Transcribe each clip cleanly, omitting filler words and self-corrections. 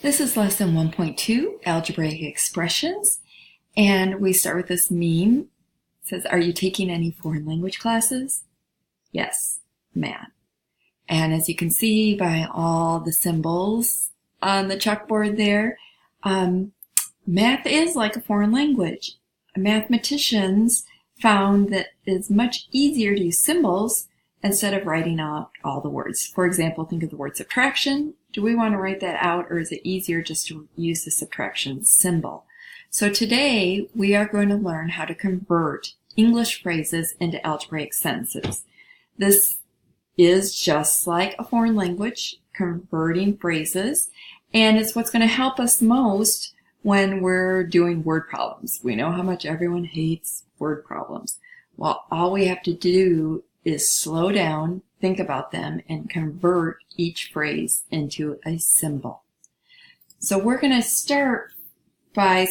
This is lesson 1.2, algebraic expressions, and we start with this meme. It says, are you taking any foreign language classes? Yes, math. And as you can see by all the symbols on the chalkboard there, math is like a foreign language. Mathematicians found that it's much easier to use symbols instead of writing out all the words. For example, think of the word subtraction. Do we want to write that out, or is it easier just to use the subtraction symbol? So today we are going to learn how to convert English phrases into algebraic sentences. This is just like a foreign language, converting phrases, and it's what's going to help us most when we're doing word problems. We know how much everyone hates word problems. Well, all we have to do is slow down, think about them, and convert each phrase into a symbol. So we're going to start by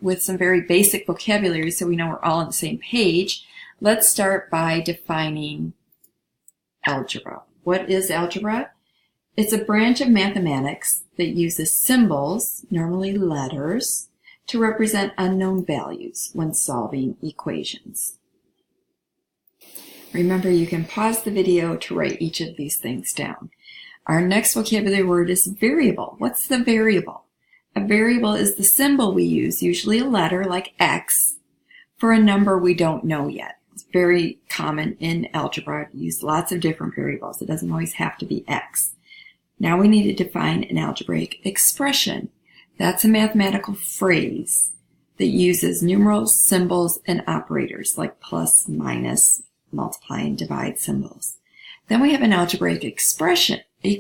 with some very basic vocabulary so we know we're all on the same page. Let's start by defining algebra. What is algebra? It's a branch of mathematics that uses symbols, normally letters, to represent unknown values when solving equations. Remember, you can pause the video to write each of these things down. Our next vocabulary word is variable. What's the variable? A variable is the symbol we use, usually a letter like X, for a number we don't know yet. It's very common in algebra to use lots of different variables. It doesn't always have to be X. Now we need to define an algebraic expression. That's a mathematical phrase that uses numerals, symbols, and operators like plus, minus, multiply, and divide symbols. Then we have an algebraic expression, an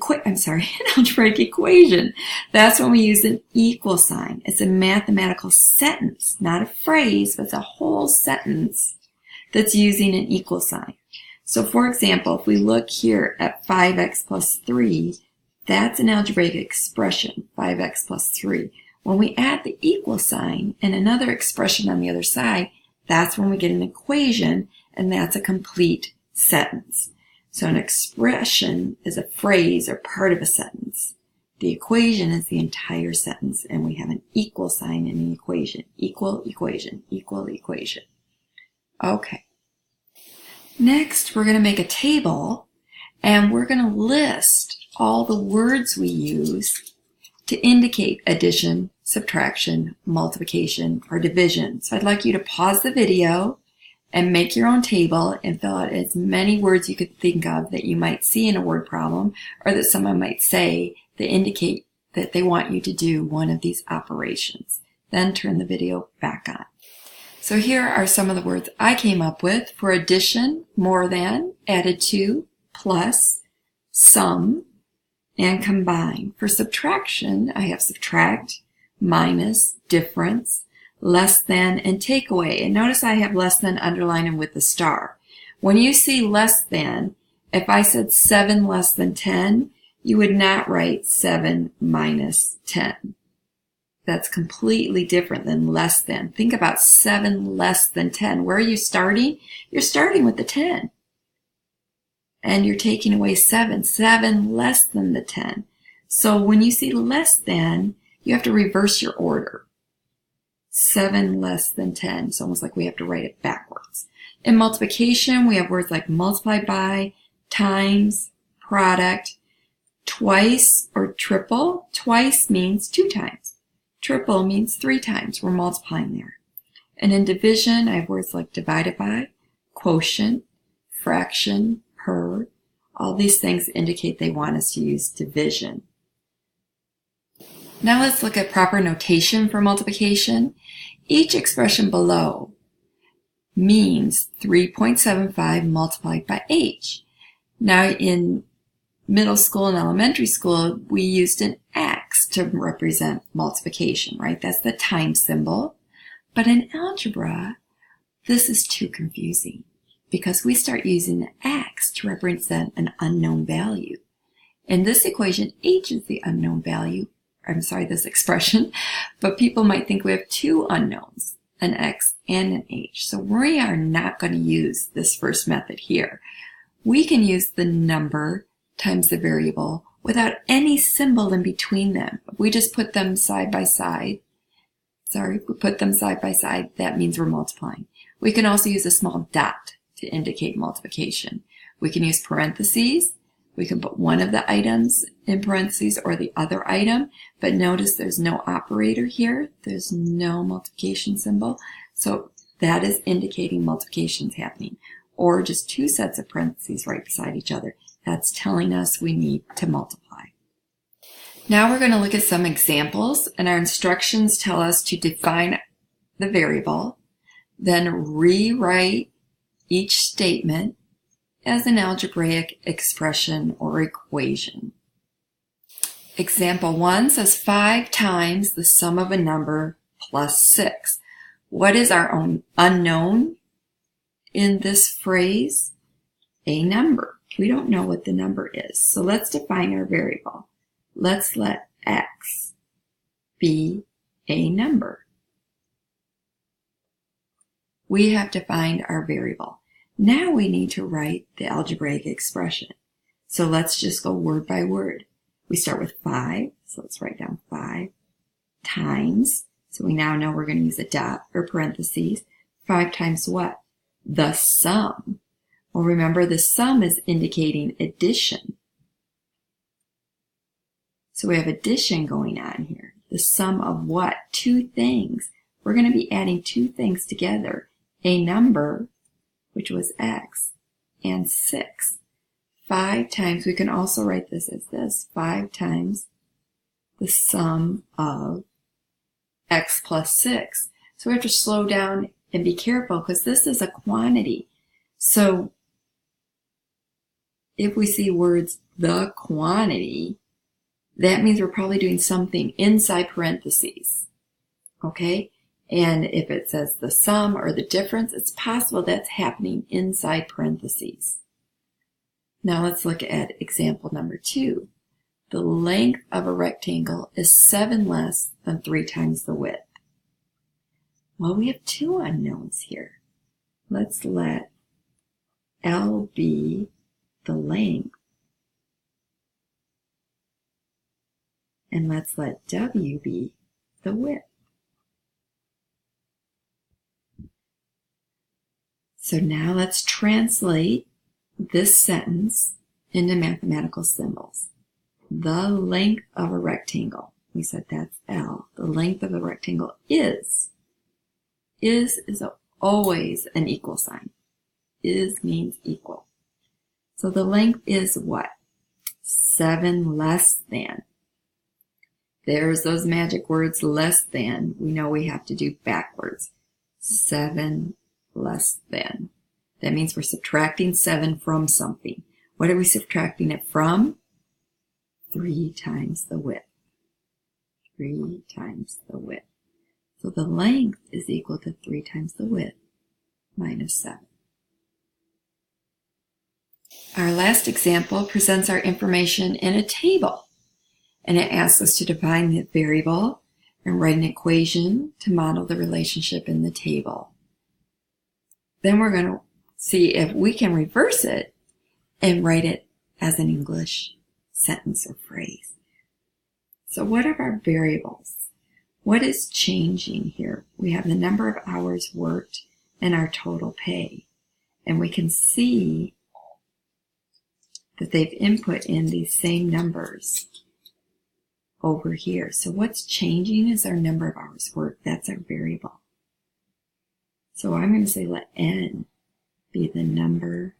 algebraic equation. That's when we use an equal sign. It's a mathematical sentence, not a phrase, but it's a whole sentence that's using an equal sign. So for example, if we look here at 5x plus 3, that's an algebraic expression, 5x plus 3. When we add the equal sign and another expression on the other side, that's when we get an equation, and that's a complete sentence. So an expression is a phrase or part of a sentence. The equation is the entire sentence, and we have an equal sign in an equation. Equal equation, equal equation. Okay. Next, we're going to make a table, and we're going to list all the words we use to indicate addition, subtraction, multiplication, or division. So I'd like you to pause the video and make your own table and fill out as many words you could think of that you might see in a word problem or that someone might say that indicate that they want you to do one of these operations. Then turn the video back on. So here are some of the words I came up with for addition: more than, added to, plus, sum, and combine. For subtraction, I have subtract, minus, difference, less than, and take away. And notice I have less than underlined with the star. When you see less than, if I said 7 less than 10, you would not write 7 minus 10. That's completely different than less than. Think about 7 less than 10. Where are you starting? You're starting with the 10. And you're taking away 7. 7 less than the 10. So when you see less than, you have to reverse your order. 7 less than 10. It's almost like we have to write it backwards. In multiplication, we have words like multiply by, times, product, twice or triple. Twice means 2 times. Triple means 3 times. We're multiplying there. And in division, I have words like divided by, quotient, fraction, per. All these things indicate they want us to use division. Now let's look at proper notation for multiplication. Each expression below means 3.75 multiplied by h. Now in middle school and elementary school, we used an x to represent multiplication, right? That's the times symbol. But in algebra, this is too confusing because we start using the x to represent an unknown value. In this equation, h is the unknown value. This expression, but people might think we have 2 unknowns, an x and an h. So we are not going to use this first method here. We can use the number times the variable without any symbol in between them. we just put them side by side. Sorry, we put them side by side. That means we're multiplying. We can also use a small dot to indicate multiplication. We can use parentheses. We can put one of the items in parentheses or the other item, but notice there's no operator here. There's no multiplication symbol. So that is indicating multiplication is happening. Or just two sets of parentheses right beside each other. That's telling us we need to multiply. Now we're going to look at some examples, and our instructions tell us to define the variable, then rewrite each statement as an algebraic expression or equation. Example 1 says 5 times the sum of a number plus 6. What is our own unknown in this phrase? A number. We don't know what the number is. So let's define our variable. Let's let x be a number. We have defined our variable. Now we need to write the algebraic expression. So let's just go word by word. We start with 5, so let's write down 5 times. So we now know we're going to use a dot or parentheses. 5 times what? The sum. Well, remember the sum is indicating addition. So we have addition going on here. The sum of what? Two things. We're going to be adding two things together. A number, which was x, and 6. 5 times, we can also write this as this. 5 times the sum of x plus 6. So we have to slow down and be careful because this is a quantity. So if we see words, the quantity, that means we're probably doing something inside parentheses, okay? And if it says the sum or the difference, it's possible that's happening inside parentheses. Now let's look at example number 2. The length of a rectangle is 7 less than 3 times the width. Well, we have two unknowns here. Let's let L be the length. And let's let W be the width. So now let's translate this sentence into mathematical symbols. The length of a rectangle. We said that's L. The length of a rectangle is always an equal sign. Is means equal. So the length is what? 7 less than. There's those magic words, less than. We know we have to do backwards. 7 less than. That means we're subtracting 7 from something. What are we subtracting it from? 3 times the width. 3 times the width. So the length is equal to 3 times the width minus 7. Our last example presents our information in a table. And it asks us to define the variable and write an equation to model the relationship in the table. Then we're going to see if we can reverse it and write it as an English sentence or phrase. So what are our variables? What is changing here? We have the number of hours worked and our total pay. And we can see that they've input in these same numbers over here. So what's changing is our number of hours worked. That's our variable. So I'm going to say let N be the number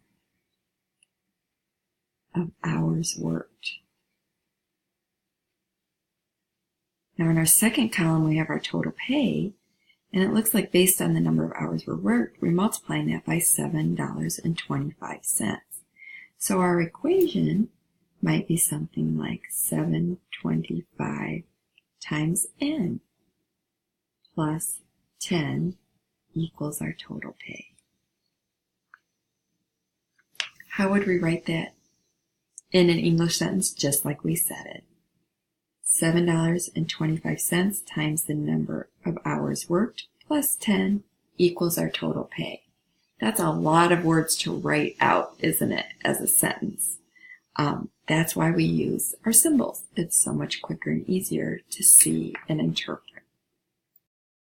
of hours worked. Now in our second column we have our total pay, and it looks like based on the number of hours worked, we're multiplying that by $7.25. So our equation might be something like 725 times N plus 10 equals our total pay. How would we write that in an English sentence just like we said it? $7.25 times the number of hours worked plus 10 equals our total pay. That's a lot of words to write out, isn't it, as a sentence? That's why we use our symbols. It's so much quicker and easier to see and interpret.